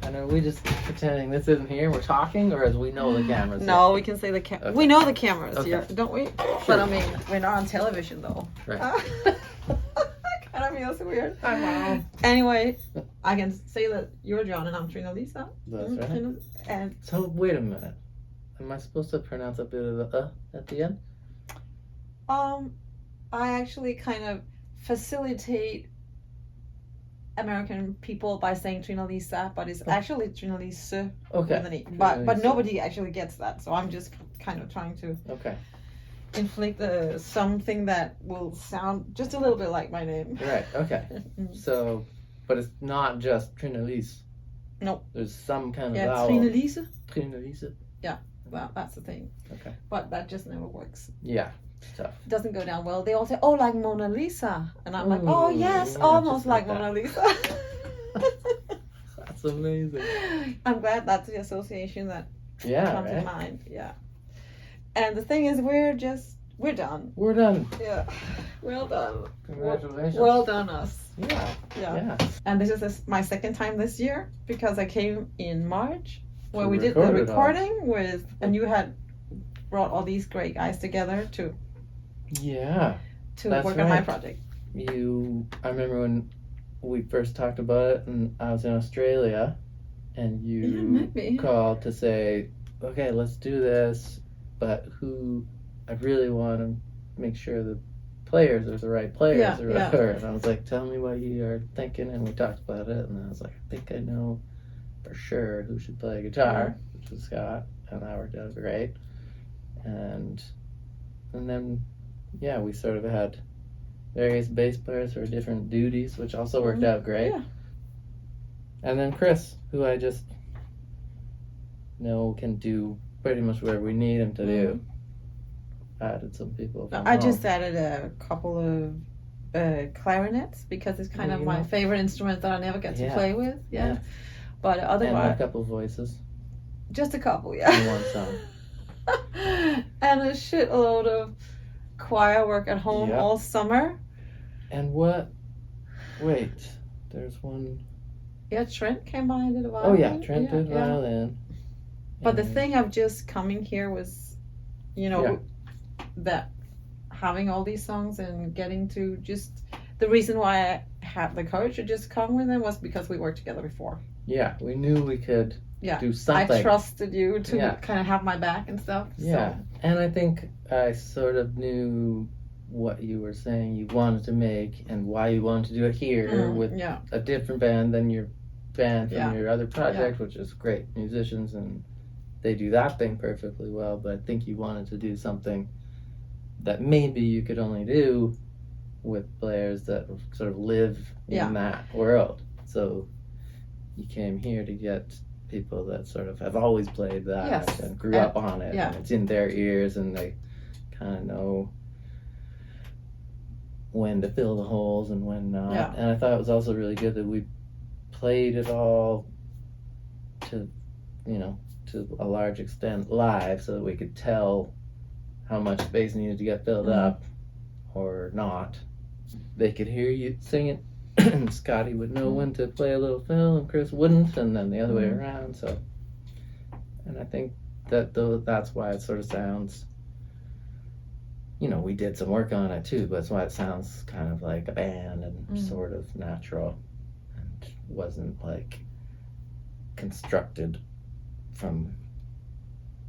And are we just pretending this isn't here and we're talking, or as we know the cameras? No, we can say the camera. Okay. We know the cameras, Okay. yeah, don't we? Sure. But I mean, we're not on television though. Right. Kind of feels weird. I know. Anyway, I can say that you're John and I'm Trinelise. That's right. And So wait a minute. Am I supposed to pronounce a bit of the at the end? I actually kind of facilitate American people by saying Trinelise, but it's actually Trinelise Okay. with an E. But Trinelise. nobody actually gets that, so I'm just kind of trying to Okay. inflict something that will sound just a little bit like my name. Right. Okay. Mm. So, but it's not just Trinelise. No. There's some kind of Yeah, vowel. Trinelise. Trinelise. Well, that's the thing. Okay. But that just never works. Yeah. It's tough. It doesn't go down well. They all say, "Oh, like Mona Lisa," and I'm like, Ooh, "Oh yes, yeah, almost just like like Mona that. Lisa." That's amazing. I'm glad that's the association that Yeah. comes to Right. mind. Yeah. And the thing is, we're done. We're done. Yeah. Well done. Congratulations. Well done, us. Yeah. Yeah. Yeah. And this is my second time this year because I came in March where To we did the record it all. recording with, and you had brought all these great guys together to Yeah. That's work on my right. project. I remember when we first talked about it, and I was in Australia, and Yeah, you maybe. called to say, okay, let's do this, but I really want to make sure the players are the right players Yeah, or whatever. And I was like, tell me what you are thinking, and we talked about it, and I was like, I think I know for sure who should play guitar, which was Scott, and that worked out great. And then, yeah, we sort of had various bass players for different duties, which also worked out great. Yeah. And then Chris, who I just know can do pretty much whatever we need him to do. Added some people. From I home. just added a couple of clarinets because it's kind of you my know. favorite instrument that I never get to Yeah. play with. Yeah. Yeah. But and a otherwise, couple voices just a couple, in yeah. one song. And a shitload of choir work at home Yeah. all summer. And what? Wait, there's one. Yeah, Trent came by and did a Oh violin. yeah, Trent did yeah. violin. But the And- thing of just coming here was, that having all these songs and getting to just, the reason why I had the courage to just come with them was because we worked together before. Yeah, we knew we could Yeah. do something. I trusted you to Yeah. kind of have my back and stuff. Yeah, So, and I think I sort of knew what you were saying you wanted to make and why you wanted to do it here with yeah. a different band than your band from Yeah. your other project, which is great musicians and they do that thing perfectly well. But I think you wanted to do something that maybe you could only do with players that sort of live in that world. So you came here to get people that sort of have always played that Yes. and grew up on it, yeah. and it's in their ears and they kind of know when to fill the holes and when not. Yeah. And I thought it was also really good that we played it all to a large extent live so that we could tell how much space needed to get filled up or not. They could hear you sing it and Scotty would know when to play a little fill and Chris wouldn't, and then the other way around. So, and I think that's why it sort of sounds, we did some work on it too, but that's why it sounds kind of like a band and sort of natural and wasn't like constructed from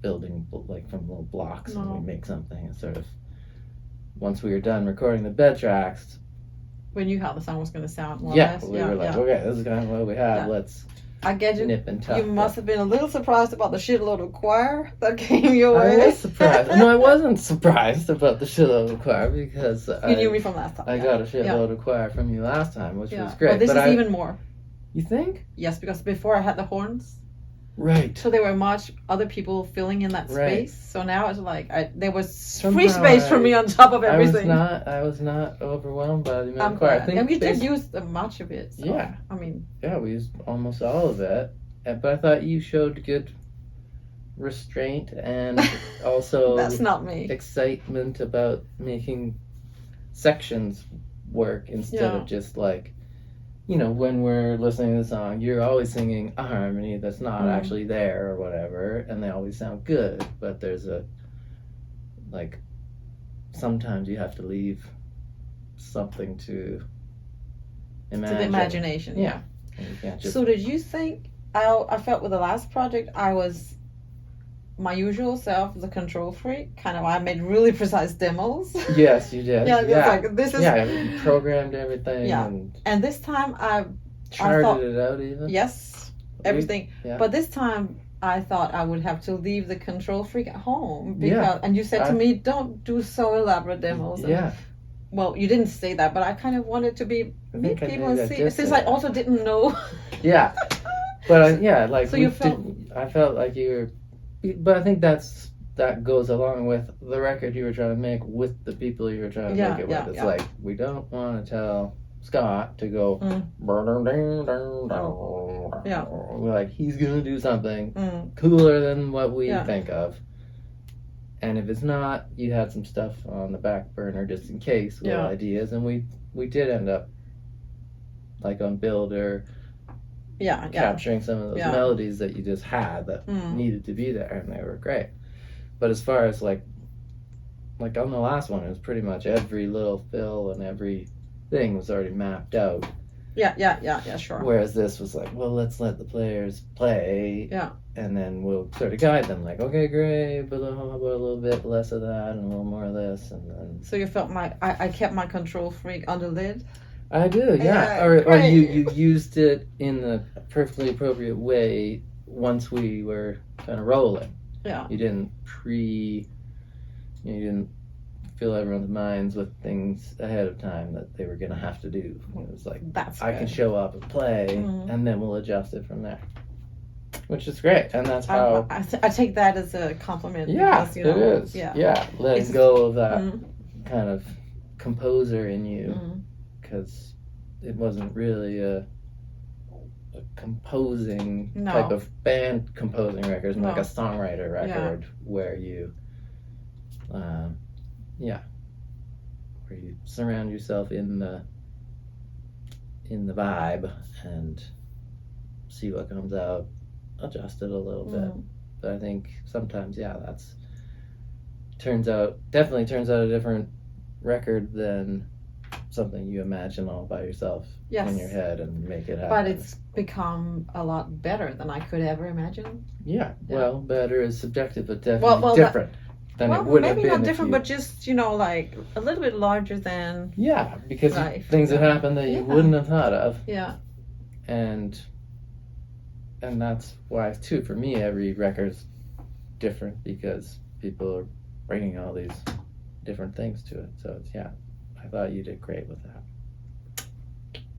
building, like from little blocks and we make something. And sort of once we were done recording the bed tracks, We knew how the song was going to sound more or yeah, less. we were like, okay, this is kind of what we have. Yeah. Let's I get you. nip and tuck. You must have been a little surprised about the shitload of choir that came your I way. was surprised. No, I wasn't surprised about the shitload of choir because You knew me from last time. I yeah. got a shitload of choir from you last time, which was Yeah. great. But this is I, even more. You think? Yes, because before I had the horns, Right. so there were much other people filling in that Right. space. So now it's like there was Somehow free space for me on top of everything. I was not overwhelmed by the amount I'm of choir. glad. And we did use much of it. So, Yeah. I mean, Yeah, we used almost all of it. But I thought you showed good restraint and also that's not me. excitement about making sections work instead of just like, you know, when we're listening to the song, you're always singing a harmony that's not actually there or whatever, and they always sound good, but there's a, like, sometimes you have to leave something to imagine. To the imagination, yeah. And you can't just... So did you think, I felt with the last project, I was my usual self, the control freak, kind of, I made really precise demos. Yes, you did. Yeah, it's like, this is... Yeah, you programmed everything. Yeah. And this time I charted it out even. Yes, everything. Yeah. But this time I thought I would have to leave the control freak at home because, and you said to me, don't do so elaborate demos. Yeah. Well, you didn't say that, but I kind of wanted to meet people and see, since I that. also didn't know. Yeah. But like, so you felt... I felt like you were, but I think that goes along with the record you were trying to make with the people you were trying to make it with. It's like, we don't want to tell Scott to go, yeah. We're like, he's going to do something cooler than what we think of. And if it's not, you had some stuff on the back burner just in case, little ideas. And we did end up, like on Builder, capturing some of those melodies that you just had that needed to be there, and they were great. But as far as like on the last one, it was pretty much every little fill and every thing was already mapped out. Yeah, sure. Whereas this was like, well, let's let the players play. Yeah. And then we'll sort of guide them, like, okay, great, but how about a little bit less of that and a little more of this, and then... So you felt I kept my control freak on the lid? I do, yeah. Or you used it in the perfectly appropriate way once we were kind of rolling. Yeah. You didn't you didn't fill everyone's minds with things ahead of time that they were going to have to do. It was like, I can show up and play, and then we'll adjust it from there. Which is great, and that's how... I take that as a compliment. Yeah, because, it is. Yeah, letting go of that kind of composer in you, because it wasn't really a composing type of band composing record. It was like a songwriter record where you, where you surround yourself in the vibe and see what comes out. Adjust it a little bit, but I think sometimes that's definitely turns out a different record than something you imagine all by yourself in your head and make it happen. But it's become a lot better than I could ever imagine. Well, better is subjective, but definitely different than it would have been. Maybe not different, but just like a little bit larger than because life. Things that happen that you wouldn't have thought of. And that's why, too, for me, every record's different because people are bringing all these different things to it. So, I thought you did great with that.